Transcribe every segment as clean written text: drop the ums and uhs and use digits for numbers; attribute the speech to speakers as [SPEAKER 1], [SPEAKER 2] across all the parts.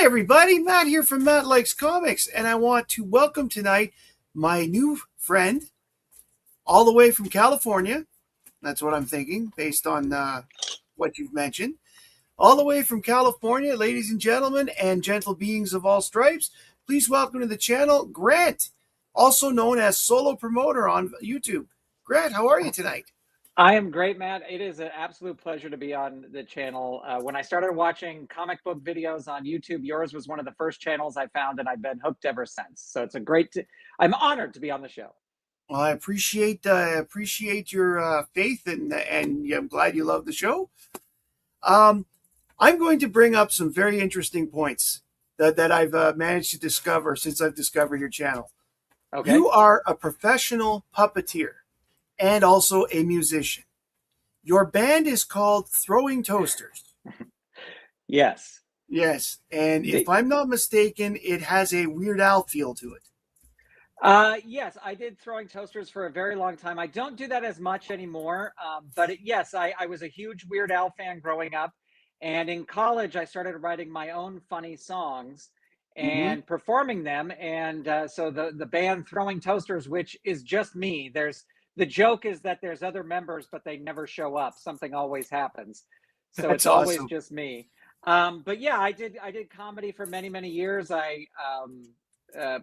[SPEAKER 1] Hi, everybody. Matt here from Matt Likes Comics, and I want to welcome tonight my new friend, all the way from California. That's what I'm thinking, based on what you've mentioned. All the way from California, ladies and gentlemen, and gentle beings of all stripes, please welcome to the channel Grant, also known as Solo Promoter on YouTube. Grant, how are you tonight?
[SPEAKER 2] I am great, Matt. It is an absolute pleasure to be on the channel. When I started watching comic book videos on YouTube, yours was one of the first channels I found, and I've been hooked ever since. So it's I'm honored to be on the show.
[SPEAKER 1] Well, I appreciate your faith, and I'm glad you love the show. Um, I'm going to bring up some very interesting points that I've managed to discover since I've discovered your channel.
[SPEAKER 2] Okay.
[SPEAKER 1] You are a professional puppeteer and also a musician. Your band is called Throwing Toasters.
[SPEAKER 2] Yes.
[SPEAKER 1] Yes, and if
[SPEAKER 2] The,
[SPEAKER 1] I'm not mistaken, it has a Weird Al feel to it.
[SPEAKER 2] yes, I did throwing toasters for a very long time. I don't do that as much anymore. Yes, I was a huge Weird Al fan growing up. And in college, I started writing my own funny songs
[SPEAKER 1] Hmm.
[SPEAKER 2] and performing them. And so the band Throwing Toasters, which is just me, the joke is that there's other members, but they never show up. Something always happens. So
[SPEAKER 1] That's
[SPEAKER 2] it's always
[SPEAKER 1] awesome.
[SPEAKER 2] just me. But yeah, I did comedy for many years. I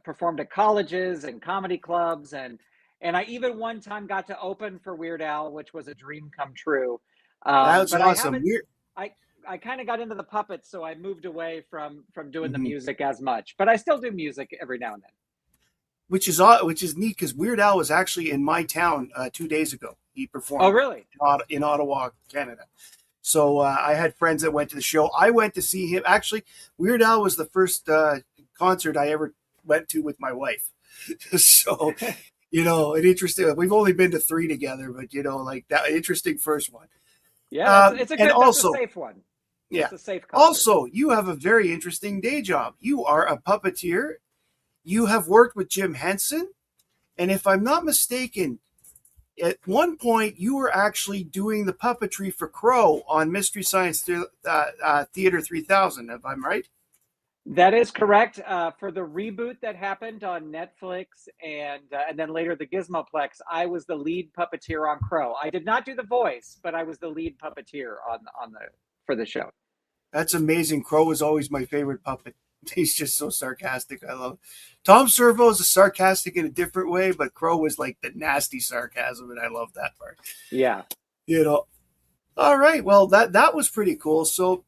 [SPEAKER 2] performed at colleges and comedy clubs, and I even one time got to open for Weird Al, which was a dream come true.
[SPEAKER 1] That's
[SPEAKER 2] But I
[SPEAKER 1] awesome.
[SPEAKER 2] haven't. I I kind of got into the puppets, so I moved away from doing the
[SPEAKER 1] Mhm.
[SPEAKER 2] music as much. But I still do music every now and then.
[SPEAKER 1] Which is neat because Weird Al was actually in my town 2 days ago. He
[SPEAKER 2] Oh,
[SPEAKER 1] performed
[SPEAKER 2] really?
[SPEAKER 1] in Ottawa, Canada. So I had friends that went to the show. I went to see him. Actually, Weird Al was the first concert I ever went to with my wife. So, an interesting. We've only been to three together, but like that interesting first one.
[SPEAKER 2] Yeah, it's a
[SPEAKER 1] And
[SPEAKER 2] good. That's a
[SPEAKER 1] also,
[SPEAKER 2] safe one.
[SPEAKER 1] yeah,
[SPEAKER 2] That's a safe concert.
[SPEAKER 1] also you have a very interesting day job. You are a puppeteer. You have worked with Jim Henson, and if I'm not mistaken, at one point you were actually doing the puppetry for Crow on Mystery Science Theater 3000, if I'm right.
[SPEAKER 2] That is correct. For the reboot that happened on Netflix and then later the Gizmoplex, I was the lead puppeteer on Crow. I did not do the voice, but I was the lead puppeteer on the for the show.
[SPEAKER 1] That's amazing. Crow was always my favorite puppet. He's just so sarcastic. I love it. Tom Servo is sarcastic in a different way, but Crow was like the nasty sarcasm, and I love that part.
[SPEAKER 2] Yeah.
[SPEAKER 1] You know. All right. Well, that was pretty cool. So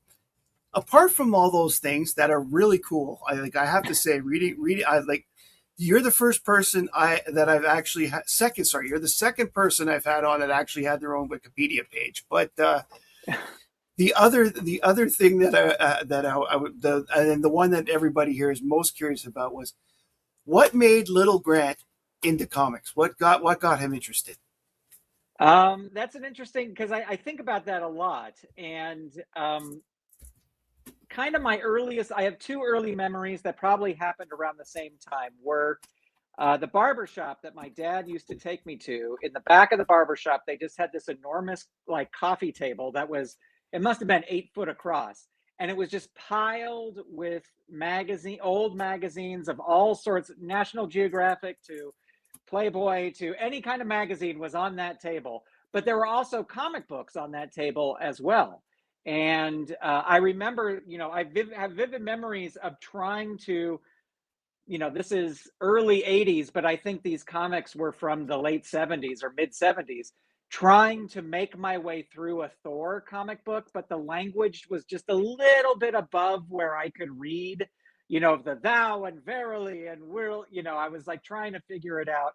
[SPEAKER 1] apart from all those things that are really cool, I have to say, reading, I like. You're the first person I've actually second. Sorry, you're the second person I've had on that actually had their own Wikipedia page. But the other thing and the one that everybody here is most curious about was what made Little Grant into comics. What got him interested?
[SPEAKER 2] That's an interesting because I think about that a lot. And kind of my earliest, I have two early memories that probably happened around the same time were the barber shop that my dad used to take me to. In the back of the barber shop, they just had this enormous like coffee table that was, it must have been 8 foot across. And it was just piled with old magazines of all sorts, National Geographic to Playboy to any kind of magazine was on that table. But there were also comic books on that table as well. And I remember, have vivid memories of trying to, this is early 80s, but I think these comics were from the late 70s or mid 70s, trying to make my way through a Thor comic book, but the language was just a little bit above where I could read, the thou and verily and will, I was like trying to figure it out.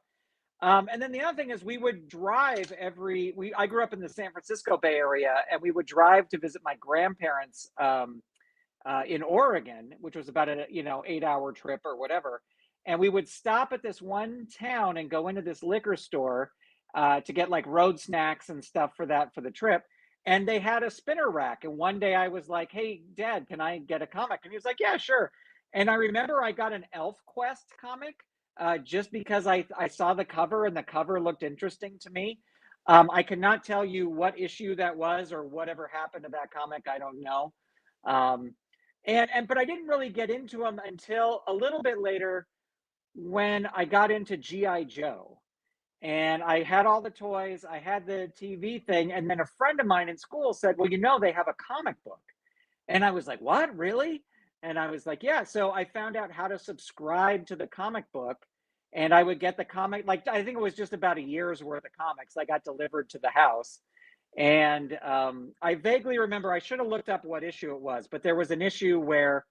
[SPEAKER 2] And then the other thing is we would drive I grew up in the San Francisco Bay Area, and we would drive to visit my grandparents in Oregon, which was about a 8 hour trip or whatever. And we would stop at this one town and go into this liquor store to get like road snacks and stuff for the trip. And they had a spinner rack. And one day I was like, "Hey, Dad, can I get a comic?" And he was like, "Yeah, sure." And I remember I got an Elf Quest comic just because I saw the cover and the cover looked interesting to me. I cannot tell you what issue that was or whatever happened to that comic. I don't know. Um, But I didn't really get into them until a little bit later when I got into GI Joe. And I had all the toys, I had the TV thing, and then a friend of mine in school said, "Well, they have a comic book." And I was like, "What? Really?" And I was like, "Yeah." So I found out how to subscribe to the comic book, and I would get the comic, like, I think it was just about a year's worth of comics I got delivered to the house. And I vaguely remember, I should have looked up what issue it was, but there was an issue where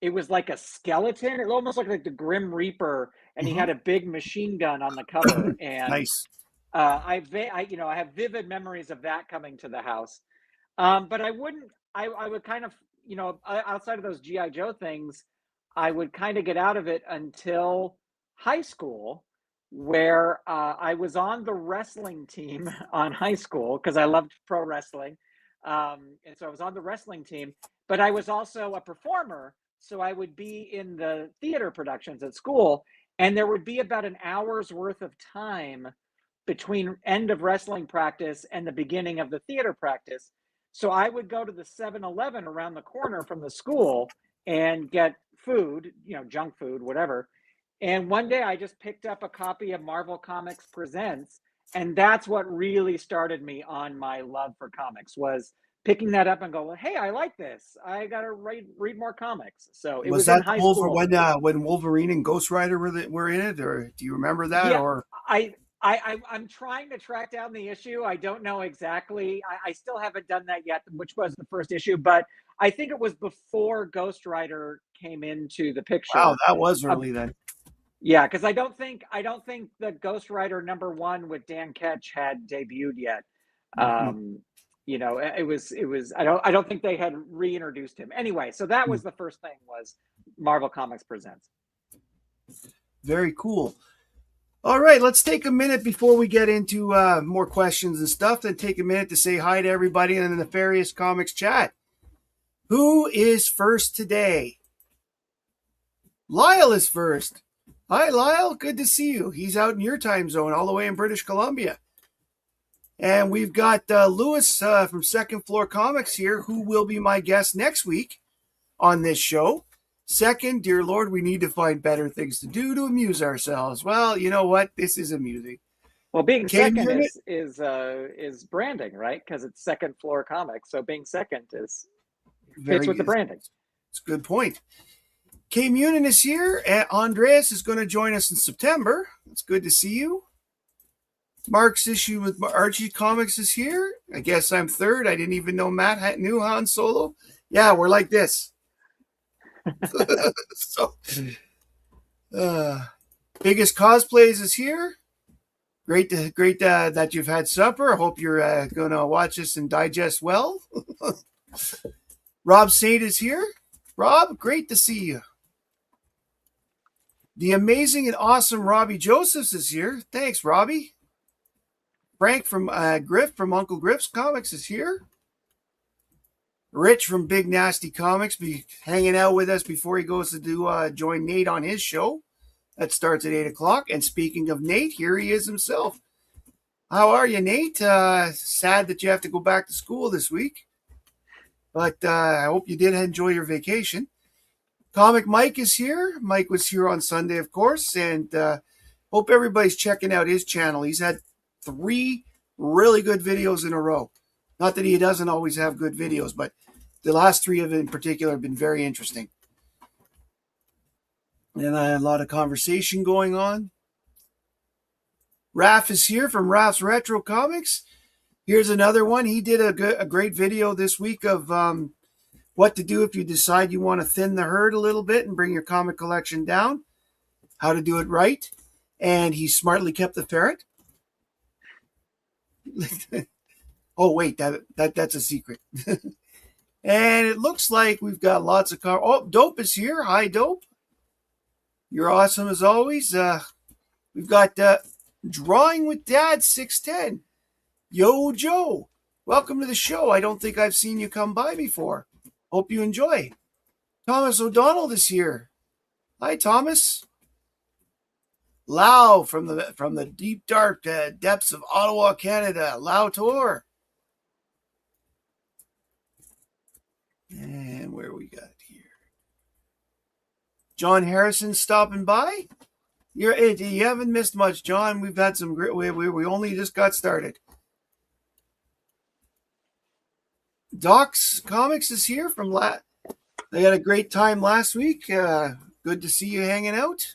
[SPEAKER 2] it was like a skeleton. It almost looked like the Grim Reaper, and he
[SPEAKER 1] Mm-hmm.
[SPEAKER 2] had a big machine gun on the cover. And
[SPEAKER 1] Nice.
[SPEAKER 2] I have vivid memories of that coming to the house. But I wouldn't. I would kind of, outside of those GI Joe things, I would kind of get out of it until high school, where I was on the wrestling team on high school because I loved pro wrestling, and so I was on the wrestling team. But I was also a performer, so I would be in the theater productions at school, and there would be about an hour's worth of time between end of wrestling practice and the beginning of the theater practice. So I would go to the 7-Eleven around the corner from the school and get food, junk food, whatever. And one day I just picked up a copy of Marvel Comics Presents, and that's what really started me on my love for comics, was picking that up and go, "Well, hey, I like this. I got to read more comics." So it
[SPEAKER 1] Was
[SPEAKER 2] was in
[SPEAKER 1] that the
[SPEAKER 2] high
[SPEAKER 1] Wolver
[SPEAKER 2] school.
[SPEAKER 1] when Wolverine and Ghost Rider were in it, or do you remember that?
[SPEAKER 2] Yeah,
[SPEAKER 1] Or
[SPEAKER 2] I'm trying to track down the issue. I don't know exactly. I still haven't done that yet, which was the first issue, but I think it was before Ghost Rider came into the
[SPEAKER 1] wow,
[SPEAKER 2] picture.
[SPEAKER 1] that was
[SPEAKER 2] Uh,
[SPEAKER 1] early then.
[SPEAKER 2] yeah, because I don't think the Ghost Rider #1 with Dan Ketch had debuted yet.
[SPEAKER 1] Mm-hmm.
[SPEAKER 2] Um, it was. I don't think they had reintroduced him. Anyway, so that was the first thing, was Marvel Comics Presents.
[SPEAKER 1] Very cool. All right, let's take a minute before we get into more questions and stuff. Then take a minute to say hi to everybody in the Nefarious Comics chat. Who is first today? Lyle is first. Hi, Lyle. Good to see you. He's out in your time zone, all the way in British Columbia. And we've got Lewis from Second Floor Comics here, who will be my guest next week on this show. Second, dear Lord, we need to find better things to do to amuse ourselves. Well, you know what? This is amusing.
[SPEAKER 2] Well, being
[SPEAKER 1] Came
[SPEAKER 2] second
[SPEAKER 1] Unit?
[SPEAKER 2] is branding, right? Because it's Second Floor Comics, so being second is fits
[SPEAKER 1] Very
[SPEAKER 2] with the
[SPEAKER 1] good.
[SPEAKER 2] branding.
[SPEAKER 1] It's a good point. Came Union is here. Andreas is going to join us in September. It's good to see you. Mark's issue with Archie Comics is here. I guess I'm third. I didn't even know Matt knew Han Solo. Yeah, we're like this. So, biggest cosplays is here. Great that you've had supper. I hope you're going to watch this and digest well. Rob Saint is here. Rob, great to see you. The amazing and awesome Robbie Josephs is here. Thanks, Robbie. Frank from Griff from Uncle Griff's Comics is here. Rich from Big Nasty Comics be hanging out with us before he goes to join Nate on his show. That starts at 8 o'clock. And speaking of Nate, here he is himself. How are you, Nate? Sad that you have to go back to school this week. But I hope you did enjoy your vacation. Comic Mike is here. Mike was here on Sunday, of course. And hope everybody's checking out his channel. He's had 3 really good videos in a row. Not that he doesn't always have good videos, but the last 3 of them in particular have been very interesting. And a lot of conversation going on. Raph is here from Raph's Retro Comics. Here's another one. He did a great video this week of what to do if you decide you want to thin the herd a little bit and bring your comic collection down. How to do it right. And he smartly kept the ferret. Oh, wait, that's a secret. And it looks like we've got lots of Oh, Dope is here. Hi, Dope. You're awesome as always. We've got Drawing with Dad 610. Yo, Joe. Welcome to the show. I don't think I've seen you come by before. Hope you enjoy. Thomas O'Donnell is here. Hi, Thomas. Lau from the deep dark depths of Ottawa, Canada. Lau Tor. And where we got here? John Harrison stopping by. You haven't missed much, John. We've had some great. We only just got started. Doc's Comics is here from They had a great time last week. Good to see you hanging out.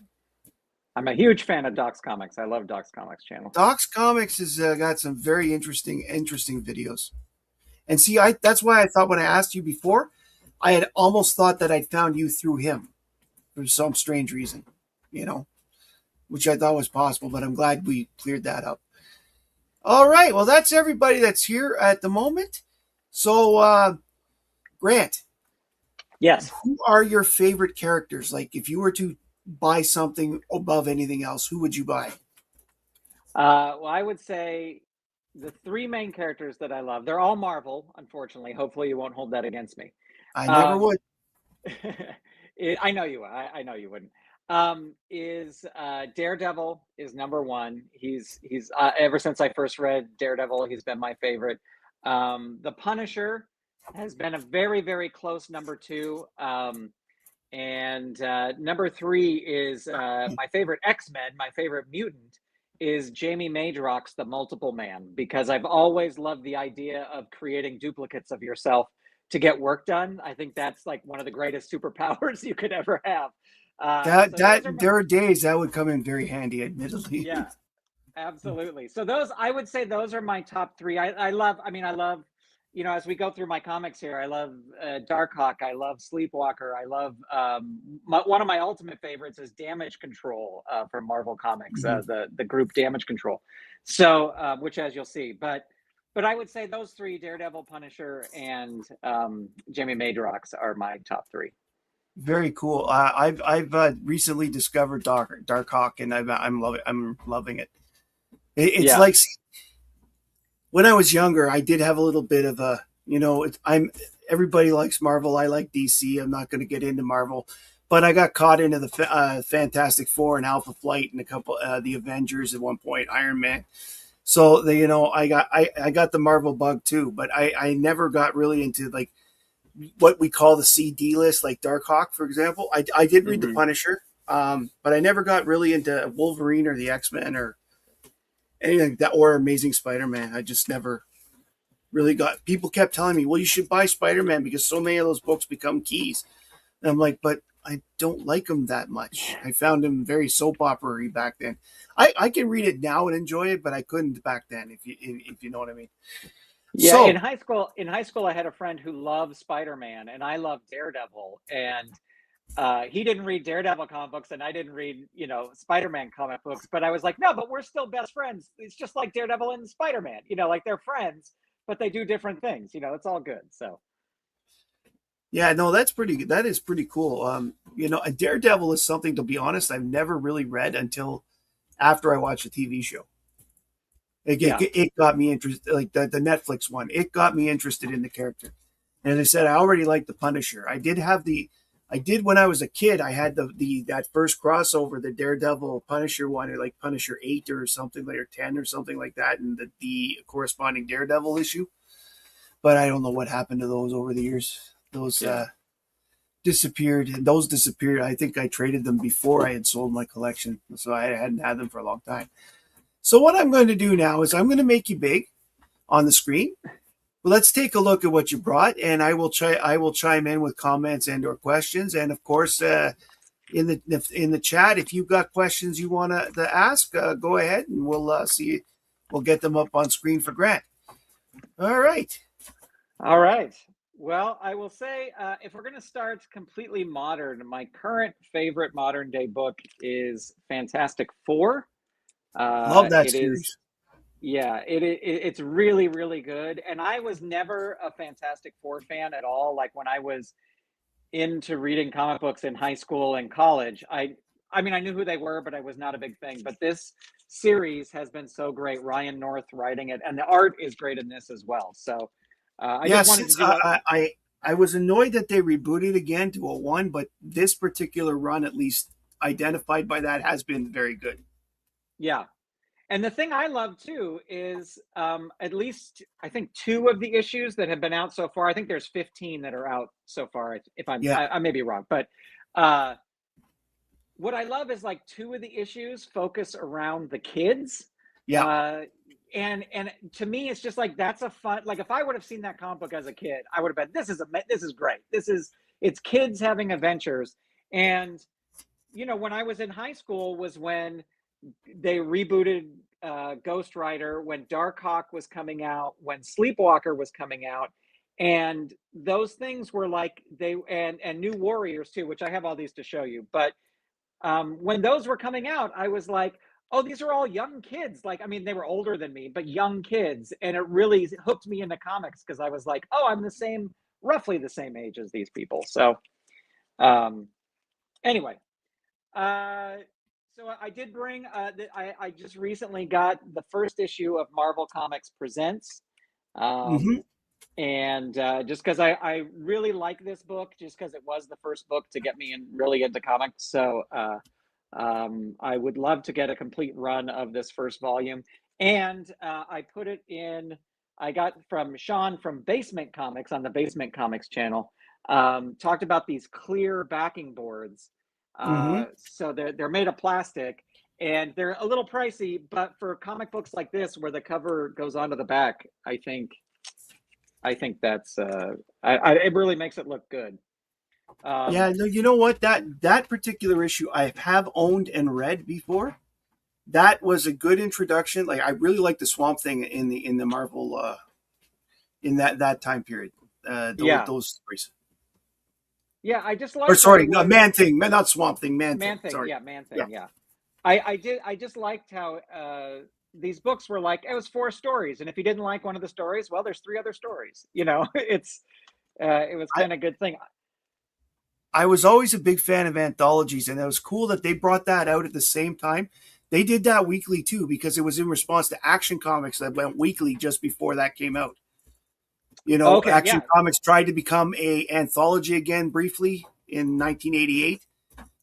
[SPEAKER 2] I'm a huge fan of Doc's Comics. I love Doc's Comics channel.
[SPEAKER 1] Doc's Comics has got some very interesting videos. And see, that's why I thought when I asked you before, I had almost thought that I'd found you through him for some strange reason, you know, which I thought was possible. But I'm glad we cleared that up. All right, well, that's everybody that's here at the moment. So, Grant.
[SPEAKER 2] Yes.
[SPEAKER 1] Who are your favorite characters? Like, if you were to buy something above anything else, who would you buy?
[SPEAKER 2] Well, I would say the three main characters that I love, they're all Marvel, unfortunately. Hopefully you won't hold that against me.
[SPEAKER 1] I never would.
[SPEAKER 2] I know you. I know you wouldn't. Is Daredevil is number one. He's ever since I first read Daredevil, he's been my favorite. The Punisher has been a very, very close number two. And number three is my favorite X-Men, my favorite mutant is Jamie Madrox, the Multiple Man, because I've always loved the idea of creating duplicates of yourself to get work done. I think that's like one of the greatest superpowers you could ever have.
[SPEAKER 1] There are days that would come in very handy, admittedly.
[SPEAKER 2] Yeah, absolutely. So I would say those are my top three. I love, you know, as we go through my comics here, I love Darkhawk. I love Sleepwalker. I love one of my ultimate favorites is Damage Control from Marvel Comics, the group Damage Control. So, which as you'll see, but I would say those three: Daredevil, Punisher, and Jamie Madrox are my top three.
[SPEAKER 1] Very cool. I've recently discovered Darkhawk, and I'm loving it. It's like when I was younger, I did have a little bit of a, everybody likes Marvel. I like DC. I'm not going to get into Marvel, but I got caught into the Fantastic Four and Alpha Flight and a couple, the Avengers at one point, Iron Man. So I got the Marvel bug too, but I never got really into like what we call the CD list, like Darkhawk, for example. I did read the Punisher, but I never got really into Wolverine or the X-Men or anything like that, or Amazing Spider-Man. I just never really got. People kept telling me, well, you should buy Spider-Man because so many of those books become keys. And I'm like, but I don't like him that much. I found him very soap opera-y back then. I can read it now and enjoy it, but I couldn't back then, if you know what I mean.
[SPEAKER 2] Yeah,
[SPEAKER 1] so,
[SPEAKER 2] in high school, I had a friend who loved Spider-Man, and I loved Daredevil, and he didn't read Daredevil comic books, and I didn't read, Spider-Man comic books. But I was like, no, but we're still best friends. It's just like Daredevil and Spider-Man, like they're friends, but they do different things. It's all good. So.
[SPEAKER 1] Yeah, no, that's pretty good. That is pretty cool. A Daredevil is something, to be honest, I've never really read until after I watched the TV show. It got me interested, like the Netflix one. It got me interested in the character. And as I said, I already liked the Punisher. I did when I was a kid. I had that first crossover, the Daredevil Punisher one, or like Punisher 8 or something, like or 10 or something like that, and the corresponding Daredevil issue. But I don't know what happened to those over the years. Those disappeared. And those disappeared. I think I traded them before I had sold my collection, so I hadn't had them for a long time. So what I'm going to do now is I'm going to make you big on the screen. Well, let's take a look at what you brought, and I will chime in with comments and or questions, and of course, in the chat, if you've got questions you want to ask, go ahead, and we'll see. We'll get them up on screen for Grant. All right.
[SPEAKER 2] Well, I will say, if we're going to start completely modern, my current favorite modern day book is Fantastic Four.
[SPEAKER 1] Love that series.
[SPEAKER 2] It's really, really good. And I was never a Fantastic Four fan at all. Like when I was into reading comic books in high school and college, I knew who they were, but I was not a big thing. But this series has been so great. Ryan North writing it, and the art is great in this as well. So
[SPEAKER 1] I was annoyed that they rebooted again to a 1, but this particular run, at least identified by that, has been very good.
[SPEAKER 2] Yeah. And the thing I love too is at least I think 2 of the issues that have been out so far. I think there's 15 that are out so far. I may be wrong, but what I love is like two of the issues focus around the kids.
[SPEAKER 1] Yeah.
[SPEAKER 2] And to me, it's just like that's a fun. Like if I would have seen that comic book as a kid, I would have been, this is great. It's kids having adventures. And when I was in high school was when they rebooted Ghost Rider, when Darkhawk was coming out, when Sleepwalker was coming out, and those things were like and New Warriors too, which I have all these to show you. But when those were coming out, I was like, oh, these are all young kids. Like, I mean, they were older than me, but young kids. And it really hooked me into comics because I was like, oh, I'm roughly the same age as these people. So anyway, so I did bring, I just recently got the first issue of Marvel Comics Presents.
[SPEAKER 1] Mm-hmm.
[SPEAKER 2] And just because I really like this book, just because it was the first book to get me really into comics. So I would love to get a complete run of this first volume. And I put it in, I got from Sean from Basement Comics on the Basement Comics channel, talked about these clear backing boards.
[SPEAKER 1] Mm-hmm.
[SPEAKER 2] So they're made of plastic and they're a little pricey, but for comic books like this, where the cover goes onto the back, I think that's it really makes it look good.
[SPEAKER 1] Yeah, no, you know what? That particular issue I have owned and read before. That was a good introduction. Like I really like the Swamp Thing in the Marvel in that time period.
[SPEAKER 2] Yeah,
[SPEAKER 1] Those stories.
[SPEAKER 2] yeah, I just
[SPEAKER 1] Or
[SPEAKER 2] liked that
[SPEAKER 1] sorry,
[SPEAKER 2] it
[SPEAKER 1] no,
[SPEAKER 2] was
[SPEAKER 1] Man Thing, not Swamp Thing, Man Thing.
[SPEAKER 2] Man Thing.
[SPEAKER 1] Sorry.
[SPEAKER 2] Yeah, Man
[SPEAKER 1] Yeah.
[SPEAKER 2] Thing. Yeah, I just liked how these books were like it was 4 stories, and if you didn't like one of the stories, well, there's 3 other stories. It was
[SPEAKER 1] I,
[SPEAKER 2] kind of a good thing.
[SPEAKER 1] I was always a big fan of anthologies, and it was cool that they brought that out at the same time. They did that weekly too because it was in response to Action Comics that went weekly just before that came out.
[SPEAKER 2] Okay,
[SPEAKER 1] Action
[SPEAKER 2] yeah,
[SPEAKER 1] Comics tried to become a anthology again briefly in 1988.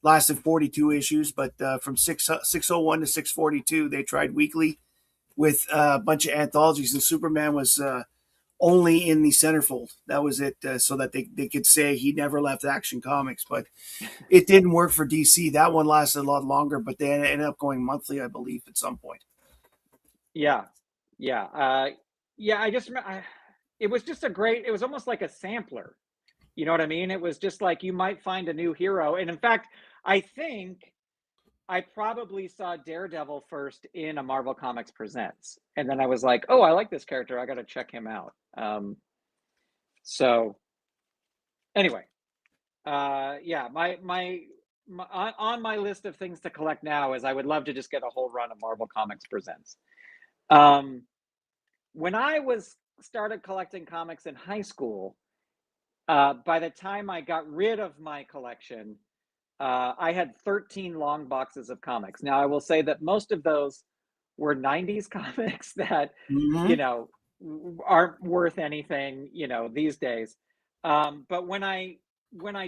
[SPEAKER 1] Lasted 42 issues, but from 601 to 642, they tried weekly with a bunch of anthologies, and Superman was only in the centerfold. That was it, so that they could say he never left Action Comics. But it didn't work for DC. That one lasted a lot longer, but they ended up going monthly, I believe, at some point.
[SPEAKER 2] yeah, yeah, yeah. It was just it was almost like a sampler. You know what I mean? It was just like you might find a new hero, and in fact, I think I probably saw Daredevil first in a Marvel Comics Presents, and then I was like, "Oh, I like this character. I got to check him out." So anyway, yeah, on my list of things to collect now is I would love to just get a whole run of Marvel Comics Presents. Um, when I was started collecting comics in high school, by the time I got rid of my collection, I had 13 long boxes of comics. Now, I will say that most of those were 90s comics that, you
[SPEAKER 1] Mm-hmm.
[SPEAKER 2] know, aren't worth anything, these days. But when I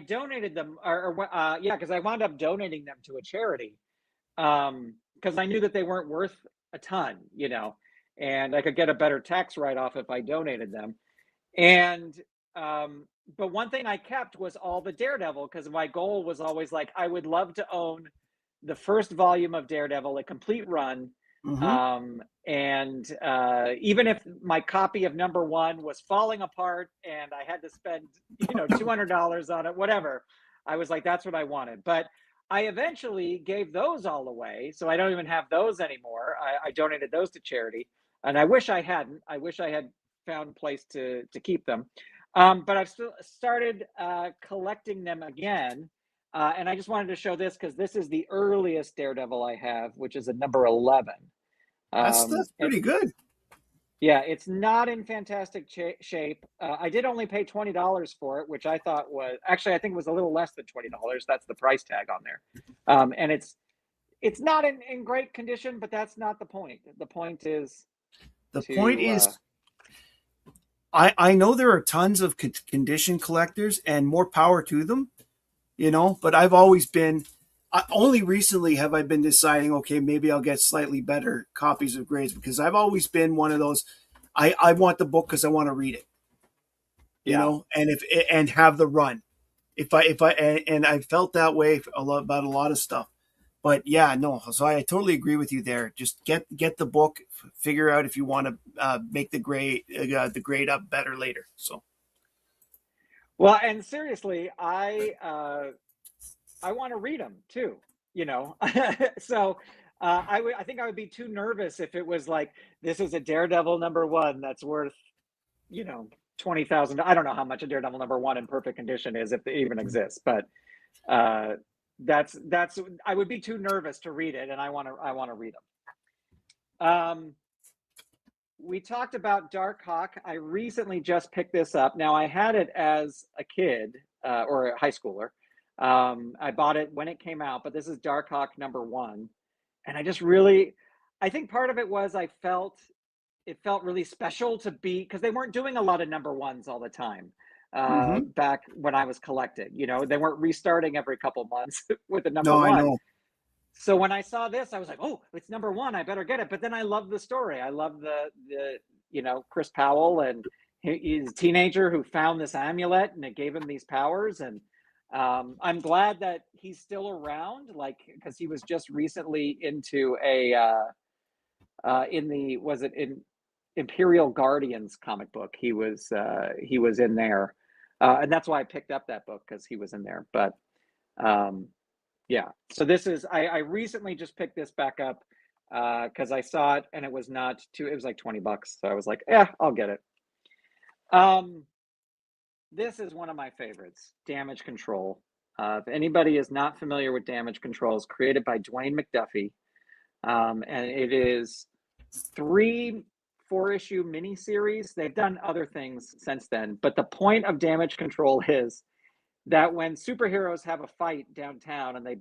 [SPEAKER 2] donated them, yeah, because I wound up donating them to a charity, because I knew that they weren't worth a ton, and I could get a better tax write-off if I donated them. And but one thing I kept was all the Daredevil because my goal was always like I would love to own the first volume of Daredevil, a complete run.
[SPEAKER 1] Mm-hmm.
[SPEAKER 2] And even if my copy of #1 was falling apart and I had to spend, $200 on it, whatever, I was like, that's what I wanted. But I eventually gave those all away, so I don't even have those anymore. I donated those to charity, and I wish I hadn't. I wish I had found a place to keep them. But I've still started collecting them again. And I just wanted to show this because this is the earliest Daredevil I have, which is a #11.
[SPEAKER 1] That's
[SPEAKER 2] And
[SPEAKER 1] pretty good.
[SPEAKER 2] yeah, it's not in fantastic shape. I did only pay $20 for it, which I thought was actually, I think it was a little less than $20. That's the price tag on there. And it's not in great condition, but that's not the point. The point is
[SPEAKER 1] The point
[SPEAKER 2] to,
[SPEAKER 1] is, I know there are tons of condition collectors, and more power to them. But I've always been. Only recently have I been deciding, okay, maybe I'll get slightly better copies of grades because I've always been one of those. I want the book because I want to read it,
[SPEAKER 2] yeah.
[SPEAKER 1] and have the run. If I and I felt that way about a lot of stuff. But yeah, no. So I totally agree with you there. Just get the book, figure out if you want to make the grade up better later. So
[SPEAKER 2] Well, and seriously, I want to read them too, you know. So I think I would be too nervous if it was like this is a Daredevil #1 that's worth, you know, 20,000. I don't know how much a Daredevil #1 in perfect condition is if it even exists, but uh, that's I would be too nervous to read it, and I want to read them. We talked about Dark Hawk. I recently just picked this up. Now I had it as a kid or a high schooler. I bought it when it came out, but this is Dark Hawk #1, and I think part of it was it felt really special to be because they weren't doing a lot of #1s all the time
[SPEAKER 1] hmm
[SPEAKER 2] back when I was collecting. You know, they weren't restarting every couple months with a number
[SPEAKER 1] no, I
[SPEAKER 2] one.
[SPEAKER 1] know.
[SPEAKER 2] So when I saw this, I was like, "Oh, it's #1. I better get it." But then I love the story. I love the you know, Chris Powell, and he's a teenager who found this amulet and it gave him these powers. And I'm glad that he's still around, like because he was just recently into a in the was it in Imperial Guardians comic book. He was in there, and that's why I picked up that book because he was in there. But um, yeah, so this is I recently just picked this back up because I saw it and it was not too. It was like $20, so I was like, yeah, I'll get it. Um, this is one of my favorites, Damage Control. If anybody is not familiar with Damage Control, it's created by Dwayne McDuffie, and it is three 4-issue miniseries. They've done other things since then, but the point of Damage Control is that when superheroes have a fight downtown and they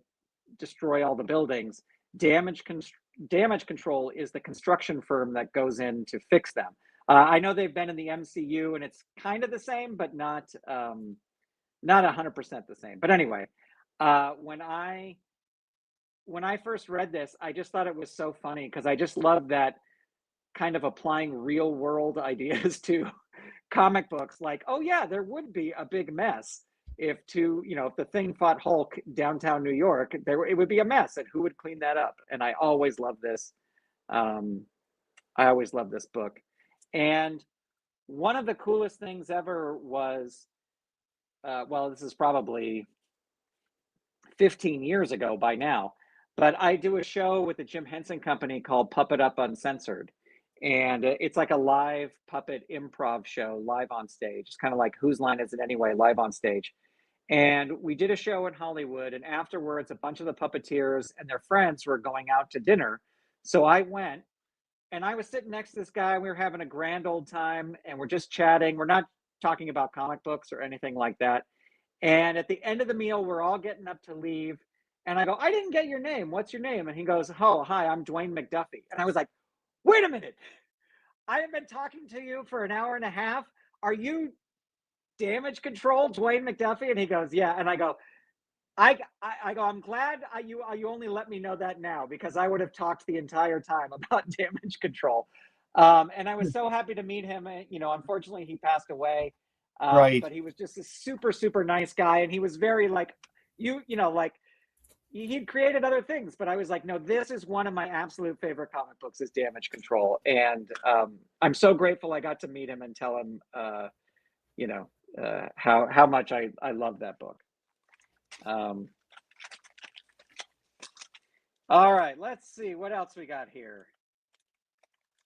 [SPEAKER 2] destroy all the buildings, damage con- damage control is the construction firm that goes in to fix them. I know they've been in the MCU and it's kind of the same, but not 100% the same. But anyway, uh, when I when I first read this, I just thought it was so funny because I just love that kind of applying real world ideas to comic books. Like, oh yeah, there would be a big mess if if the Thing fought Hulk downtown New York, it would be a mess, and who would clean that up? And I always love this. Um, I always love this book. And one of the coolest things ever was, well, this is probably 15 years ago by now, but I do a show with the Jim Henson Company called Puppet Up Uncensored. And it's like a live puppet improv show live on stage. It's kind of like Whose Line Is It Anyway, live on stage. And we did a show in Hollywood, and afterwards, a bunch of the puppeteers and their friends were going out to dinner. So I went, and I was sitting next to this guy. We were having a grand old time, and we're just chatting. We're not talking about comic books or anything like that. And at the end of the meal, we're all getting up to leave. And I go, I didn't get your name. What's your name? And he goes, oh, hi, I'm Dwayne McDuffie. And I was like, wait a minute. I have been talking to you for an hour and a half. Are you Damage Control, Dwayne McDuffie? And he goes, yeah. And I go, I go, I'm glad you only let me know that now because I would have talked the entire time about Damage Control. And I was so happy to meet him. You know, unfortunately, he passed away.
[SPEAKER 1] Right.
[SPEAKER 2] But he was just a super, super nice guy. And he was very like, like he'd created other things, but I was like, no, this is one of my absolute favorite comic books is Damage Control. And I'm so grateful I got to meet him and tell him, you know, how much I love that book. Um, all right, let's see what else we got here.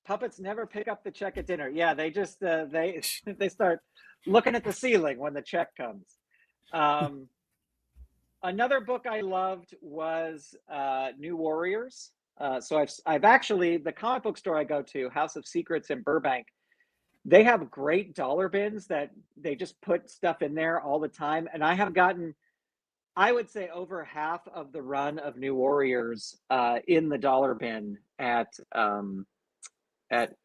[SPEAKER 2] Puppets never pick up the check at dinner. Yeah, they just they start looking at the ceiling when the check comes. Um, Another book I loved was New Warriors. So I've actually the comic book store I go to, House of Secrets in Burbank. They have great dollar bins that they just put stuff in there all the time, and I have gotten I would say over half of the run of New Warriors in the dollar bin at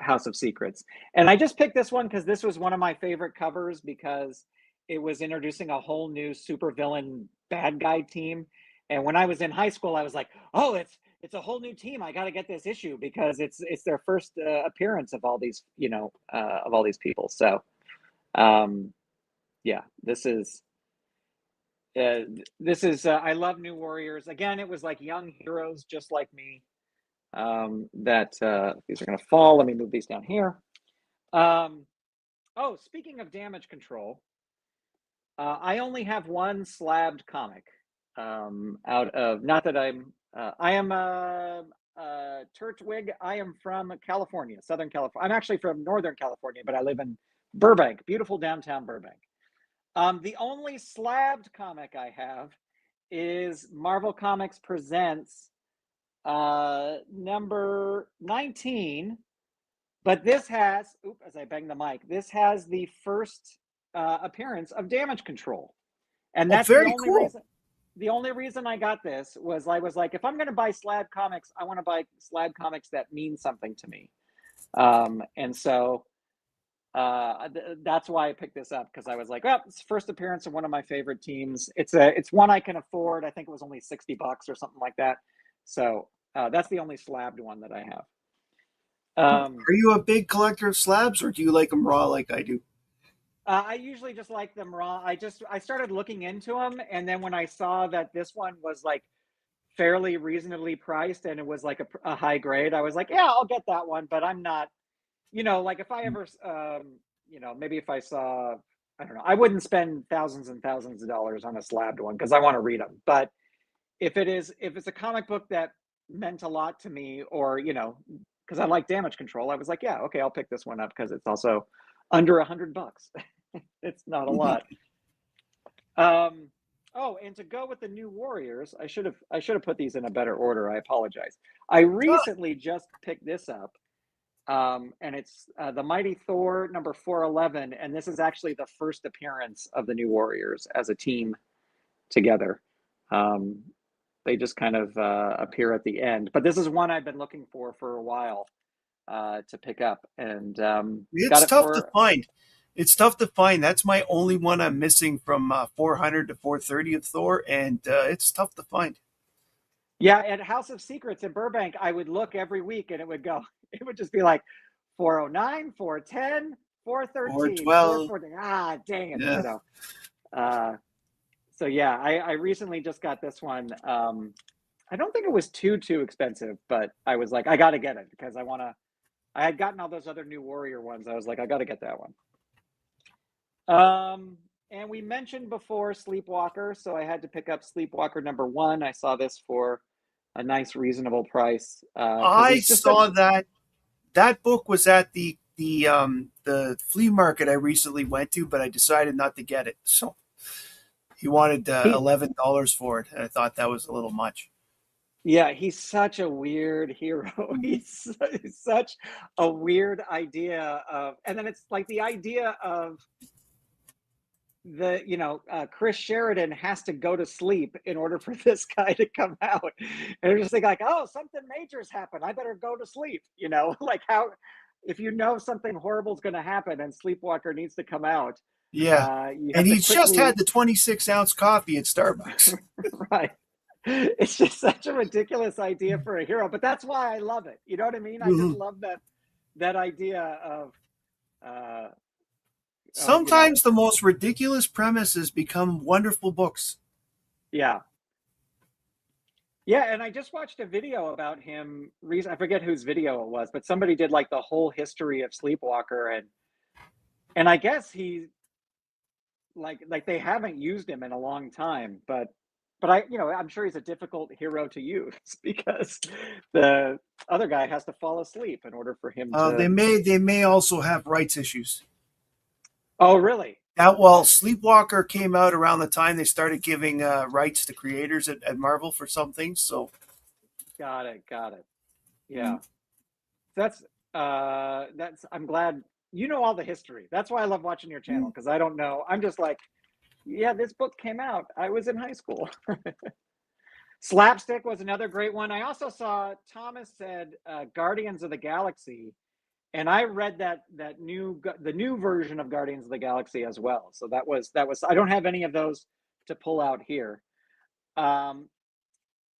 [SPEAKER 2] House of Secrets. And I just picked this one because this was one of my favorite covers because it was introducing a whole new supervillain bad guy team. And when I was in high school, I was like, "Oh, it's a whole new team. I got to get this issue because it's their first appearance of all these of all these people." So, um, yeah, this is This is I love New Warriors. Again, it was like young heroes just like me. That these are going to fall. Let me move these down here. Oh, speaking of damage control, I only have one slabbed comic. Out of not that I am Turtwig. I am from California, Southern California. I'm actually from Northern California, but I live in Burbank, beautiful downtown Burbank. The only slabbed comic I have is Marvel Comics Presents number 19. But this has, as I bang the mic, this has the first appearance of Damage Control. And that's
[SPEAKER 1] very cool.
[SPEAKER 2] The only reason I got this was I was like, if I'm going to buy slab comics, I want to buy slab comics that mean something to me. And so that's why I picked this up, because I was like, well, it's first appearance of one of my favorite teams. It's one I can afford. I think it was only $60 or something like that. So that's the only slabbed one that I have.
[SPEAKER 1] Are you a big collector of slabs, or do you like them raw like I do?
[SPEAKER 2] I usually just like them raw. I started looking into them, and then when I saw that this one was like fairly reasonably priced and it was like a high grade, I was like, yeah, I'll get that one. But I'm not, like if I ever, maybe if I saw, I don't know, I wouldn't spend thousands and thousands of dollars on a slabbed one because I want to read them. But if it's a comic book that meant a lot to me, or because I like Damage Control, I was like, yeah, okay, I'll pick this one up because it's also under $100. It's not a lot. Oh, and to go with the New Warriors, I should have put these in a better order. I apologize. I recently just picked this up, and it's the Mighty Thor number 411, and this is actually the first appearance of the New Warriors as a team together. They just kind of appear at the end, but this is one I've been looking for a while to pick up, and
[SPEAKER 1] It's tough to find. It's tough to find. That's my only one I'm missing from 400 to 430 of Thor, and it's tough to find.
[SPEAKER 2] Yeah, at House of Secrets in Burbank, I would look every week, and it would just be like 409, 410, 413,
[SPEAKER 1] 412.
[SPEAKER 2] 414. Ah, dang it,
[SPEAKER 1] Yeah.
[SPEAKER 2] So yeah, I recently just got this one. I don't think it was too expensive, but I was like, I got to get it because I had gotten all those other New Warrior ones. I was like, I got to get that one. And we mentioned before Sleepwalker, so I had to pick up Sleepwalker number 1. I saw this for a nice, reasonable price.
[SPEAKER 1] I saw that book was at the flea market I recently went to, but I decided not to get it. So he wanted $11 for it, and I thought that was a little much.
[SPEAKER 2] Yeah, he's such a weird hero. He's such a weird idea of, and then it's like the idea of Chris Sheridan has to go to sleep in order for this guy to come out, and you're just like, oh, something major's happened, I better go to sleep. Like how, if something horrible is going to happen and Sleepwalker needs to come out.
[SPEAKER 1] Yeah, and he's just had the 26-ounce coffee at Starbucks.
[SPEAKER 2] Right. It's just such a ridiculous idea for a hero, but that's why I love it. You know what I mean? I just love that idea of
[SPEAKER 1] sometimes the most ridiculous premises become wonderful books.
[SPEAKER 2] Yeah. Yeah, and I just watched a video about him. I forget whose video it was, but somebody did like the whole history of Sleepwalker, and I guess he like they haven't used him in a long time, but I'm sure he's a difficult hero to use because the other guy has to fall asleep in order for him to.
[SPEAKER 1] They may also have rights issues.
[SPEAKER 2] Oh, really?
[SPEAKER 1] Sleepwalker came out around the time they started giving rights to creators at Marvel for some things. So,
[SPEAKER 2] got it. Yeah, that's. I'm glad you know all the history. That's why I love watching your channel, because I don't know. I'm just like, yeah, this book came out. I was in high school. Slapstick was another great one. I also saw Thomas said Guardians of the Galaxy, and I read the new version of Guardians of the Galaxy as well. So that was I don't have any of those to pull out here. I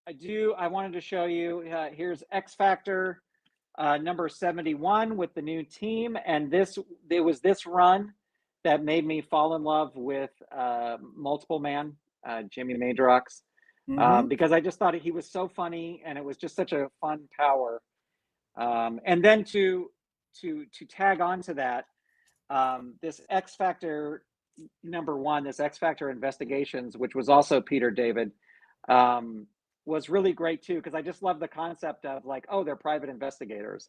[SPEAKER 2] wanted to show you here's X Factor number 71 with the new team, and it was this run that made me fall in love with Multiple Man. Jimmy Madrox,
[SPEAKER 1] Mm-hmm.
[SPEAKER 2] because I just thought he was so funny, and it was just such a fun power. And then to tag on to that, this X Factor #1, this X Factor Investigations, which was also Peter David, um, was really great too, because I just love the concept of like, oh, they're private investigators,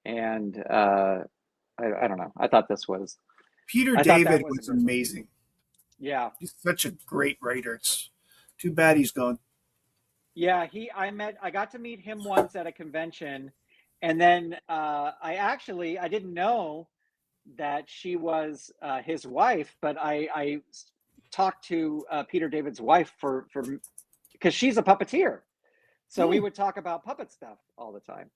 [SPEAKER 2] and I don't know.
[SPEAKER 1] Peter
[SPEAKER 2] I thought that
[SPEAKER 1] David
[SPEAKER 2] was a
[SPEAKER 1] was
[SPEAKER 2] good one.
[SPEAKER 1] amazing.
[SPEAKER 2] Yeah,
[SPEAKER 1] He's such a great writer. It's too bad he's gone.
[SPEAKER 2] yeah. I got to meet him once at a convention, and then I didn't know that she was his wife, but I talked to Peter David's wife for because she's a puppeteer, so we
[SPEAKER 1] Hmm.
[SPEAKER 2] would talk about puppet stuff all the time.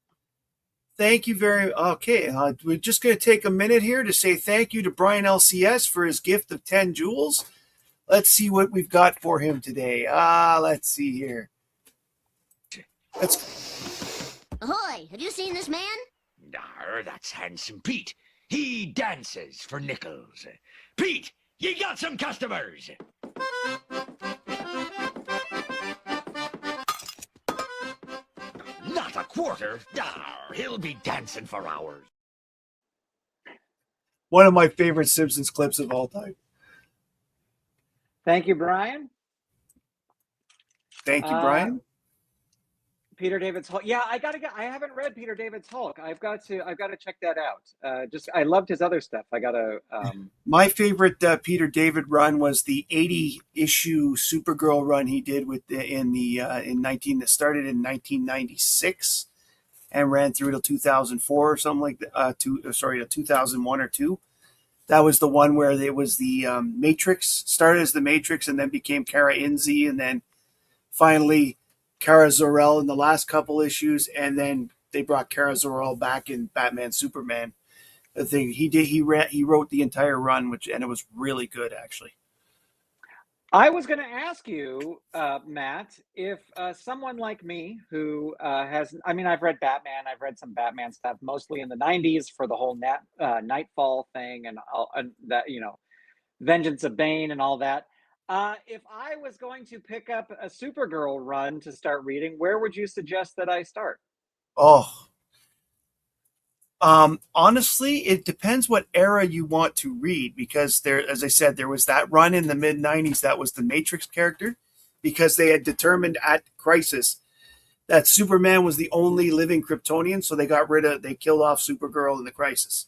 [SPEAKER 1] Thank you very. Okay, we're just going to take a minute here to say thank you to Brian LCS for his gift of 10 jewels. Let's see what we've got for him today. Let's see here.
[SPEAKER 3] Ahoy, have you seen this man?
[SPEAKER 4] Arr, that's Handsome Pete. He dances for nickels. Pete, you got some customers. Not a quarter. Arr, he'll be dancing for hours.
[SPEAKER 1] One of my favorite Simpsons clips of all time.
[SPEAKER 2] Thank you, Brian.
[SPEAKER 1] Thank you, Brian.
[SPEAKER 2] Peter David's Hulk. Yeah, I haven't read Peter David's Hulk. I've got to check that out. Just I loved his other stuff. I gotta.
[SPEAKER 1] My favorite Peter David run was the 80-issue Supergirl run he did with in 19 that started in 1996 and ran through to 2004 or something like that. To 2001 or two. That was the one where it was the Matrix, started as the Matrix and then became Kara Inzi, and then finally Kara Zor-El in the last couple issues, and then they brought Kara Zor-El back in Batman Superman. The thing he wrote the entire run, and it was really good actually.
[SPEAKER 2] I was going to ask you, Matt, if someone like me who I've read Batman, I've read some Batman stuff, mostly in the '90s for the whole Nightfall thing and that, Vengeance of Bane and all that. If I was going to pick up a Supergirl run to start reading, where would you suggest that I start?
[SPEAKER 1] Oh, honestly, it depends what era you want to read, because there, as I said, there was that run in the mid '90s that was the Matrix character, because they had determined at Crisis that Superman was the only living Kryptonian, so they killed off Supergirl in the Crisis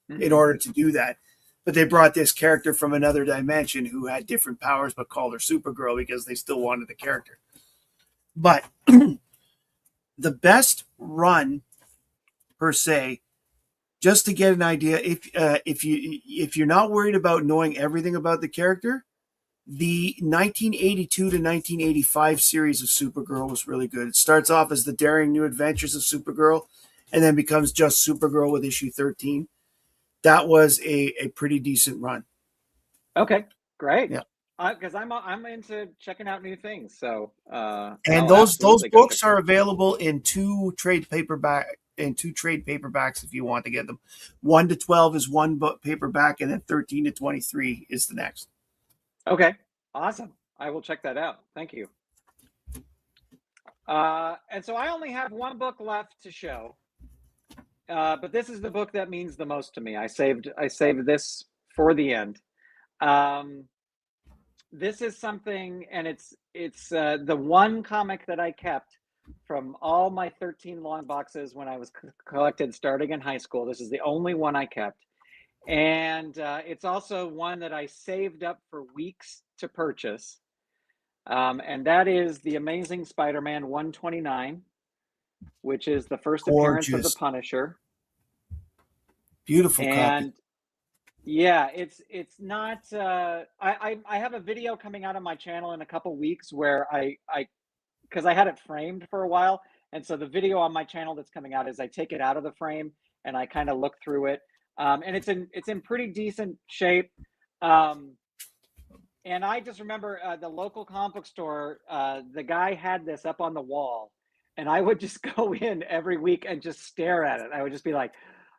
[SPEAKER 1] in order to do that. But they brought this character from another dimension who had different powers, but called her Supergirl because they still wanted the character. But the best run per se, just to get an idea, if you're not worried about knowing everything about the character, the 1982 to 1985 series of Supergirl was really good. It starts off as the daring new adventures of Supergirl, and then becomes just Supergirl with issue 13. That was a pretty decent run.
[SPEAKER 2] Okay, great.
[SPEAKER 1] Yeah.
[SPEAKER 2] Because I'm into checking out new things. So
[SPEAKER 1] and those books are available in two trade paperbacks if you want to get them. 1 to 12 is one book paperback, and then 13 to 23 is the next.
[SPEAKER 2] Okay, awesome. I will check that out. Thank you. And so I only have one book left to show. But this is the book that means the most to me. I saved this for the end. This is something, and it's the one comic that I kept from all my 13 long boxes when I was collected starting in high school. This is the only one I kept, and it's also one that I saved up for weeks to purchase. And that is The Amazing Spider-Man 129. Which is the first appearance of the Punisher.
[SPEAKER 1] Beautiful
[SPEAKER 2] and
[SPEAKER 1] copy.
[SPEAKER 2] Yeah, it's not. I have a video coming out on my channel in a couple weeks where because I had it framed for a while, and so the video on my channel that's coming out is I take it out of the frame and I kind of look through it, and it's in pretty decent shape. And I just remember the local comic book store. The guy had this up on the wall. And I would just go in every week and just stare at it. I would just be like,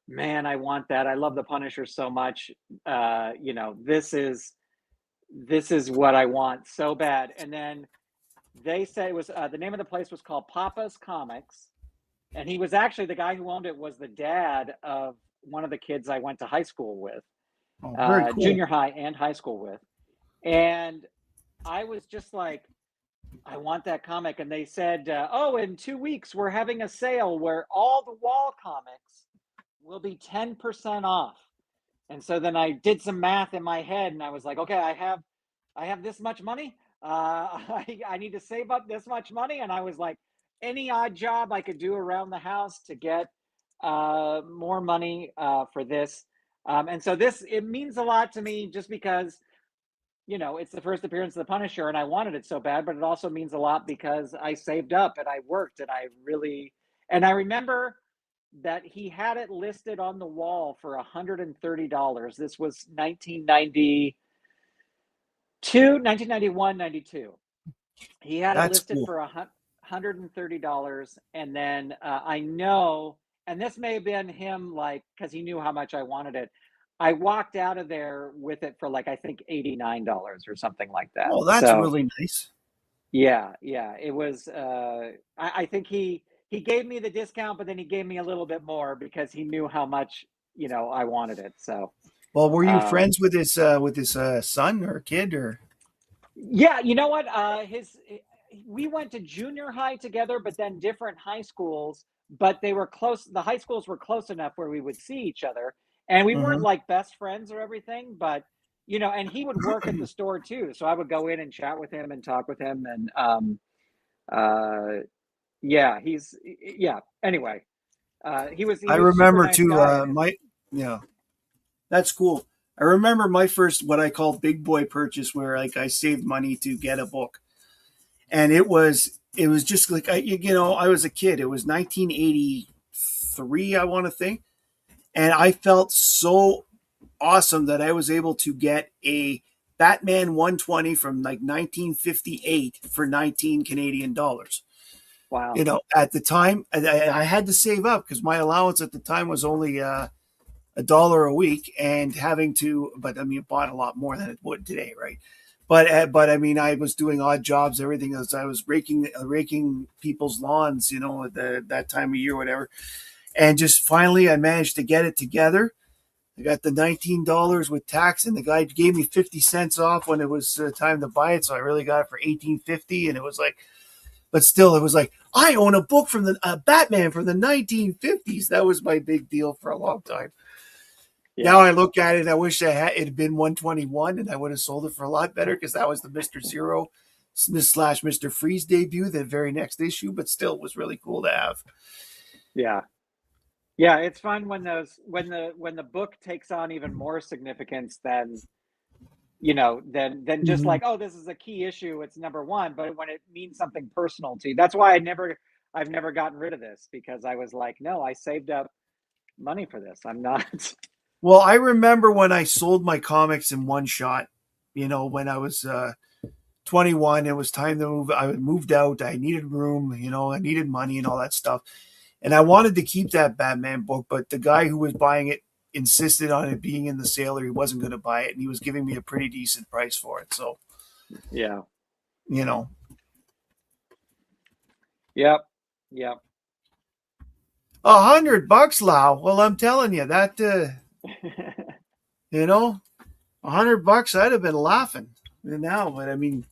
[SPEAKER 2] man, I want that. I love the Punisher so much. This is this is what I want so bad. And then they said it was the name of the place was called Papa's Comics, and he was actually the guy who owned it was the dad of one of the kids I went to high school with,
[SPEAKER 1] Oh, very cool.
[SPEAKER 2] junior high and high school with. And I was just like, I want that comic. And they said, oh, in 2 weeks, we're having a sale where all the wall comics will be 10% off. And so then I did some math in my head and I was like, okay, I have this much money. I need to save up this much money. And I was like, any odd job I could do around the house to get more money for this. And so it means a lot to me just because, you know, it's the first appearance of the Punisher and I wanted it so bad, but it also means a lot because I saved up and I worked and I remember that he had it listed on the wall for $130. This was 1991, 92. He had it
[SPEAKER 1] That's
[SPEAKER 2] listed
[SPEAKER 1] cool.
[SPEAKER 2] for $130. And then I know, and this may have been him, like, because he knew how much I wanted it. I walked out of there with it for like, I think $89 or something like that.
[SPEAKER 1] Oh, that's
[SPEAKER 2] So
[SPEAKER 1] really nice.
[SPEAKER 2] yeah, it was, I think he gave me the discount, but then he gave me a little bit more because he knew how much, you know, I wanted it. So,
[SPEAKER 1] Well, were you
[SPEAKER 2] um,
[SPEAKER 1] friends with his son or kid or?
[SPEAKER 2] yeah, you know what? We went to junior high together, but then different high schools, but they were close. The high schools were close enough where we would see each other, and we weren't
[SPEAKER 1] Mhm.
[SPEAKER 2] like best friends or everything, but you know, and he would work at the store too. So I would go in and chat with him and talk with him. And uh, yeah, yeah. Anyway, he
[SPEAKER 1] I
[SPEAKER 2] was a super
[SPEAKER 1] remember
[SPEAKER 2] nice
[SPEAKER 1] too.
[SPEAKER 2] guy, and
[SPEAKER 1] Yeah, that's cool. I remember my first what I call big boy purchase, where like I saved money to get a book, and it was just like I was a kid. It was 1983, I want to think, and I felt so awesome that I was able to get a Batman 120 from like 1958 for 19 Canadian dollars.
[SPEAKER 2] wow,
[SPEAKER 1] At the time, I had to save up because my allowance at the time was only $1 a week, and but I mean, it bought a lot more than it would today, right? But I mean, I was doing odd jobs, everything else. I was raking people's lawns, at that time of year, whatever. And just finally, I managed to get it together. I got the $19 with tax, and the guy gave me 50 cents off when it was time to buy it. So I really got it for 18.50, and it was like, but still, it was like I own a book from the Batman from the 1950s. That was my big deal for a long time. Now
[SPEAKER 2] yeah,
[SPEAKER 1] I look at it, I wish it had been 121, and I would have sold it for a lot better because that was the Mister Zero slash Mister Freeze debut, the very next issue. But still, it was really cool to have.
[SPEAKER 2] yeah. Yeah, it's fun when when the book takes on even more significance than, you know, than just
[SPEAKER 1] Mhm.
[SPEAKER 2] like, oh, this is a key issue, it's number one, but when it means something personal to you. That's why I've never gotten rid of this because I was like, no, I saved up money for this. I'm not.
[SPEAKER 1] Well, I remember when I sold my comics in one shot. When I was 21, it was time to move. I moved out. I needed room. I needed money and all that stuff. And I wanted to keep that Batman book, but the guy who was buying it insisted on it being in the sale, or he wasn't going to buy it, and he was giving me a pretty decent price for it. So,
[SPEAKER 2] Yeah.
[SPEAKER 1] you know,
[SPEAKER 2] Yep. Yep.
[SPEAKER 1] $100, Lau. Well, I'm telling you that, you know, $100, I'd have been laughing now. But I mean,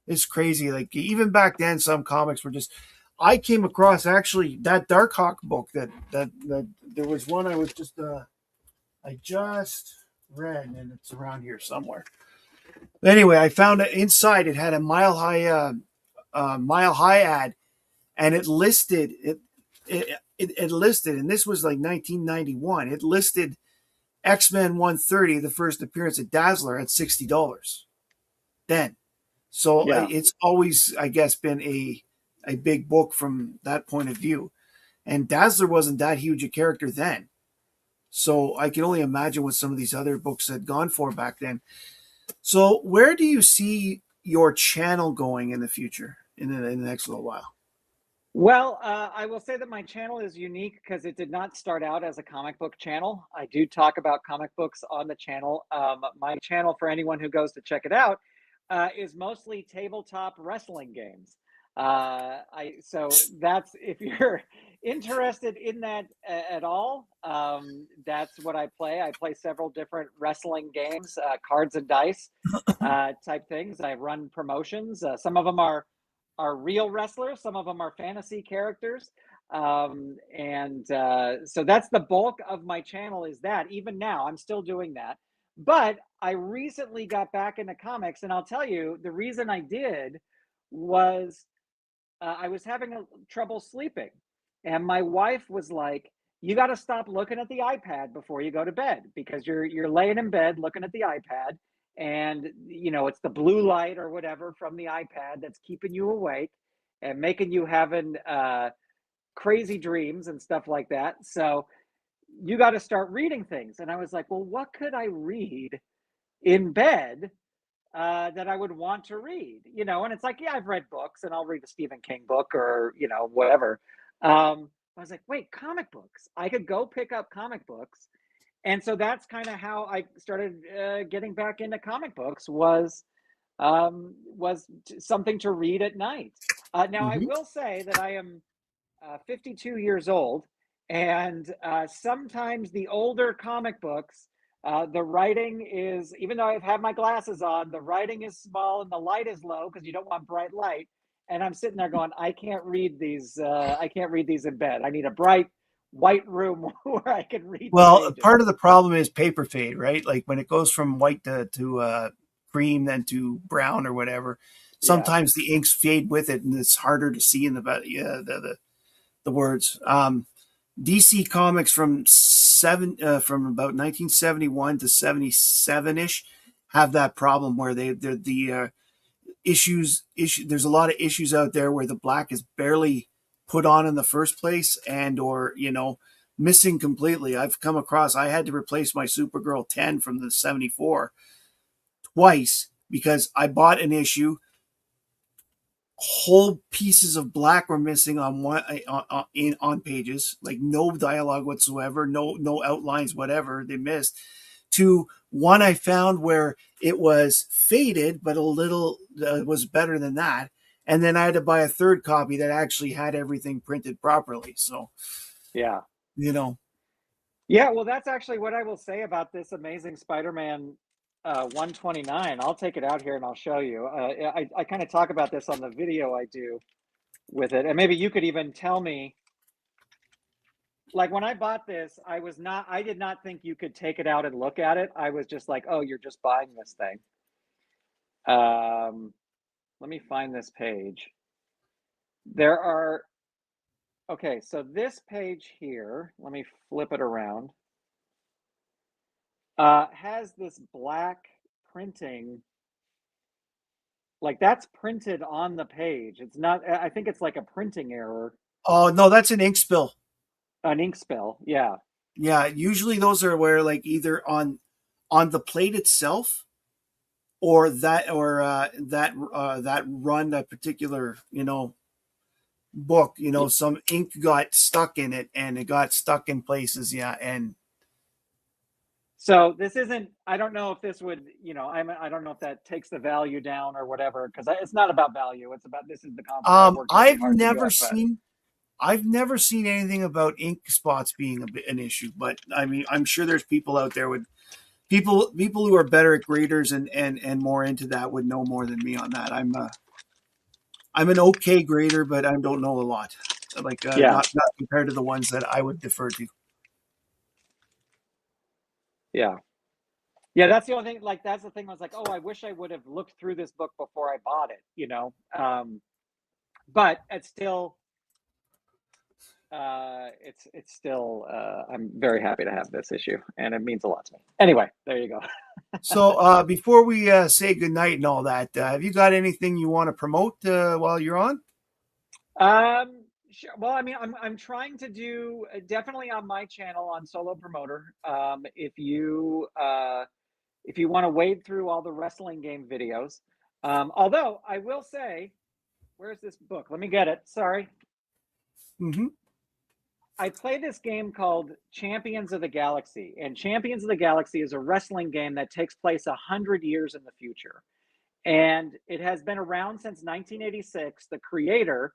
[SPEAKER 1] it's crazy. Like even back then, some comics were just. I came across actually that Darkhawk book that there was one I just read, and it's around here somewhere. Anyway, I found it inside. It had a mile high ad, and it listed, and this was like 1991. It listed X-Men 130, the first appearance at Dazzler, at $60 then. So
[SPEAKER 2] Yeah.
[SPEAKER 1] it's always, I guess, been a big book from that point of view. And Dazzler wasn't that huge a character then. So I can only imagine what some of these other books had gone for back then. So where do you see your channel going in the future, in the next little while?
[SPEAKER 2] Well, I will say that my channel is unique because it did not start out as a comic book channel. I do talk about comic books on the channel. My channel, for anyone who goes to check it out, is mostly tabletop wrestling games. So that's if you're interested in that at all. That's what I play. I play several different wrestling games, cards and dice type things. I run promotions. Some of them are real wrestlers. Some of them are fantasy characters. So that's the bulk of my channel is that. Even now, I'm still doing that. But I recently got back into comics, and I'll tell you, the reason I did was I was having trouble sleeping. And my wife was like, you got to stop looking at the iPad before you go to bed because you're laying in bed looking at the iPad and it's the blue light or whatever from the iPad that's keeping you awake and making you having crazy dreams and stuff like that. So you got to start reading things. And I was like, well, what could I read in bed that I would want to read, and it's like, yeah, I've read books and I'll read a Stephen King book or, whatever. I was like, wait, comic books. I could go pick up comic books. And so that's kind of how I started getting back into comic books was something to read at night. Now, I
[SPEAKER 1] Mm-hmm.
[SPEAKER 2] will say that I am 52 years old, and sometimes the older comic books, the writing is, even though I've had my glasses on, the writing is small and the light is low because you don't want bright light. And I'm sitting there going, I can't read these. I can't read these in bed. I need a bright white room where I can read the
[SPEAKER 1] Well,
[SPEAKER 2] pages.
[SPEAKER 1] part of the problem is paper fade, right? Like when it goes from white to cream, then to brown or whatever.
[SPEAKER 2] Yeah.
[SPEAKER 1] Sometimes the inks fade with it, and it's harder to see in the words. DC Comics from about 1971 to 77 ish have that problem where the issues issue. There's a lot of issues out there where the black is barely put on in the first place, and or missing completely. I've come across. I had to replace my Supergirl 10 from the 74 twice because I bought an issue. Whole pieces of black were missing on one on pages, like no dialogue whatsoever, no outlines, whatever they missed. To one I found where it was faded, but a little was better than that. And then I had to buy a third copy that actually had everything printed properly. So,
[SPEAKER 2] Yeah.
[SPEAKER 1] you know,
[SPEAKER 2] Yeah, well, that's actually what I will say about this Amazing Spider-Man 129. I'll take it out here and I'll show you. I kind of talk about this on the video I do with it, and maybe you could even tell me. Like when I bought this, I did not think you could take it out and look at it. I was just like, oh, you're just buying this thing. Let me find this page. Okay, so this page here, let me flip it around. Has this black printing, like that's printed on the page. It's not, I think it's like a printing error,
[SPEAKER 1] oh no, that's an ink spill.
[SPEAKER 2] an ink spill. Yeah.
[SPEAKER 1] Yeah, usually those are where like either on the plate itself or that run a particular book, some ink got stuck in it and it got stuck in places. Yeah. And
[SPEAKER 2] So this isn't, I don't know if this would, I don't know if that takes the value down or whatever, because it's not about value. It's about, this is the comic I worked really
[SPEAKER 1] I've
[SPEAKER 2] hard to
[SPEAKER 1] never
[SPEAKER 2] get, but
[SPEAKER 1] seen I've never seen anything about ink spots being an issue, but I mean, I'm sure there's people out there with people who are better at graders and more into that would know more than me on that. I'm an okay grader, but I don't know a lot. Like
[SPEAKER 2] yeah,
[SPEAKER 1] not compared to the ones that I would defer to.
[SPEAKER 2] yeah. Yeah, that's the only thing, like, that's the thing I was like, oh, I wish I would have looked through this book before I bought it. But it's still, it's still, I'm very happy to have this issue and it means a lot to me. Anyway, there you go.
[SPEAKER 1] So before we say goodnight and all that, have you got anything you want to promote while you're on?
[SPEAKER 2] Sure. Well, I mean, I'm trying to do definitely on my channel on Solo Promoter. If you want to wade through all the wrestling game videos, although I will say, where's this book? Let me get it. Sorry.
[SPEAKER 1] Mm-hmm.
[SPEAKER 2] I play this game called Champions of the Galaxy, and Champions of the Galaxy is a wrestling game that takes place 100 years in the future. And it has been around since 1986. The creator,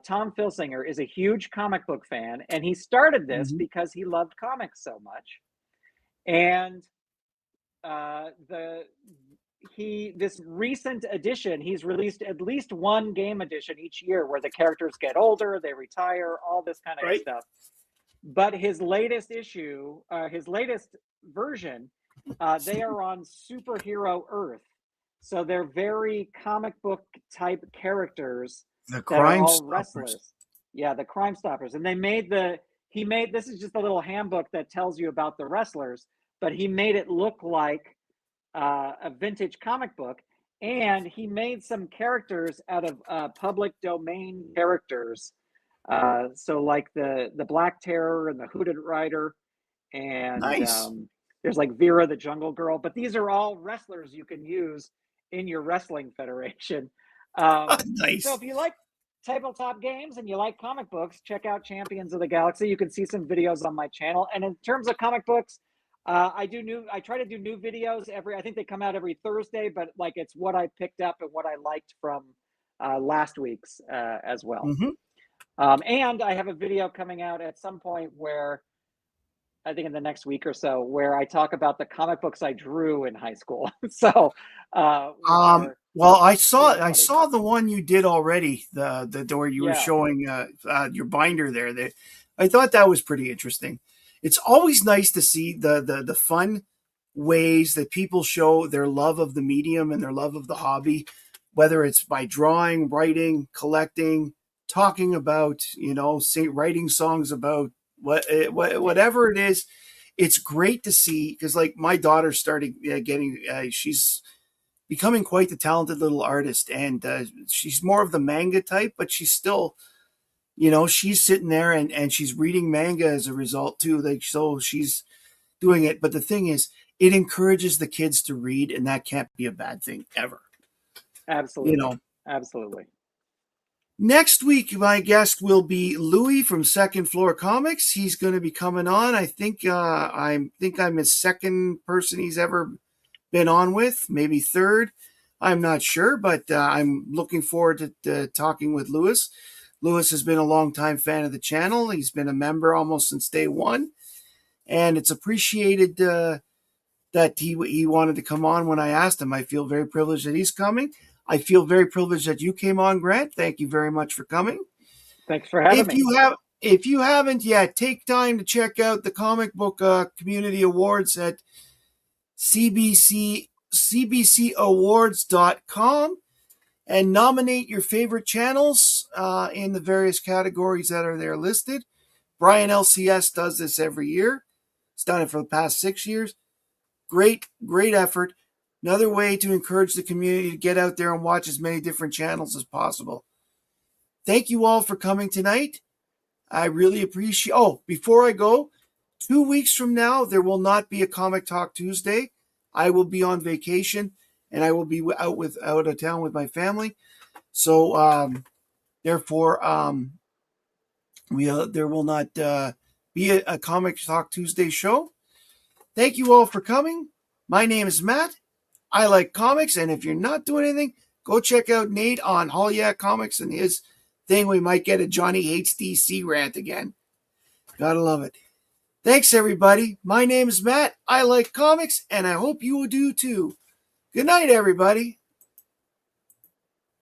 [SPEAKER 2] Tom Filsinger, is a huge comic book fan, and he started this
[SPEAKER 1] Mm-hmm.
[SPEAKER 2] because he loved comics so much. And this recent edition, he's released at least one game edition each year where the characters get older, they retire, all this kind of stuff. But his latest issue, his latest version, they are on superhero Earth. So they're very comic book type characters
[SPEAKER 1] The
[SPEAKER 2] that are
[SPEAKER 1] Crime
[SPEAKER 2] all
[SPEAKER 1] Stoppers.
[SPEAKER 2] wrestlers. Yeah, the Crime Stoppers. And he made, this is just a little handbook that tells you about the wrestlers, but he made it look like a vintage comic book. And he made some characters out of public domain characters. So like the Black Terror and the Hooded Rider, and
[SPEAKER 1] Nice.
[SPEAKER 2] there's like Vera the Jungle Girl, but these are all wrestlers you can use in your wrestling federation.
[SPEAKER 1] Nice.
[SPEAKER 2] So if you like tabletop games and you like comic books, check out Champions of the Galaxy. You can see some videos on my channel. And in terms of comic books, I try to do new videos I think they come out every Thursday, but like it's what I picked up and what I liked from last week's as well.
[SPEAKER 1] Mm-hmm.
[SPEAKER 2] And I have a video coming out at some point where I think in the next week or so, where I talk about the comic books I drew in high school. So,
[SPEAKER 1] well, I saw the one you did already, the where you were showing your binder there. I thought that was pretty interesting. It's always nice to see the fun ways that people show their love of the medium and their love of the hobby, whether it's by drawing, writing, collecting, talking about, writing songs about whatever it is. It's great to see, because like my daughter started she's becoming quite the talented little artist, and she's more of the manga type, but she's still, she's sitting there and she's reading manga as a result too. Like, so she's doing it. But the thing is, it encourages the kids to read, and that can't be a bad thing ever.
[SPEAKER 2] Absolutely. Absolutely.
[SPEAKER 1] Next week, my guest will be Louis from Second Floor Comics. He's going to be coming on. I think I'm his second person he's ever been on with, maybe third. I'm not sure, but I'm looking forward to talking with Louis. Louis has been a longtime fan of the channel. He's been a member almost since day one, and it's appreciated that he wanted to come on when I asked him. I feel very privileged that he's coming. I feel very privileged that you came on, Grant. Thank you very much for coming.
[SPEAKER 2] Thanks for having me.
[SPEAKER 1] If you haven't yet, take time to check out the comic book community awards at cbcawards.com and nominate your favorite channels in the various categories that are there listed. Brian LCS does this every year. He's done it for the past 6 years. Great effort. Another way to encourage the community to get out there and watch as many different channels as possible. Thank you all for coming tonight. I really appreciate. Oh, before I go, 2 weeks from now, there will not be a Comic Talk Tuesday. I will be on vacation, and I will be out of town with my family. So, therefore, there will not be a Comic Talk Tuesday show. Thank you all for coming. My name is Matt. I like comics, and if you're not doing anything, go check out Nate on Hall Yeah Comics and his thing. We might get a Johnny Hates DC rant again. Gotta love it. Thanks, everybody. My name is Matt. I like comics, and I hope you will do too. Good night, everybody.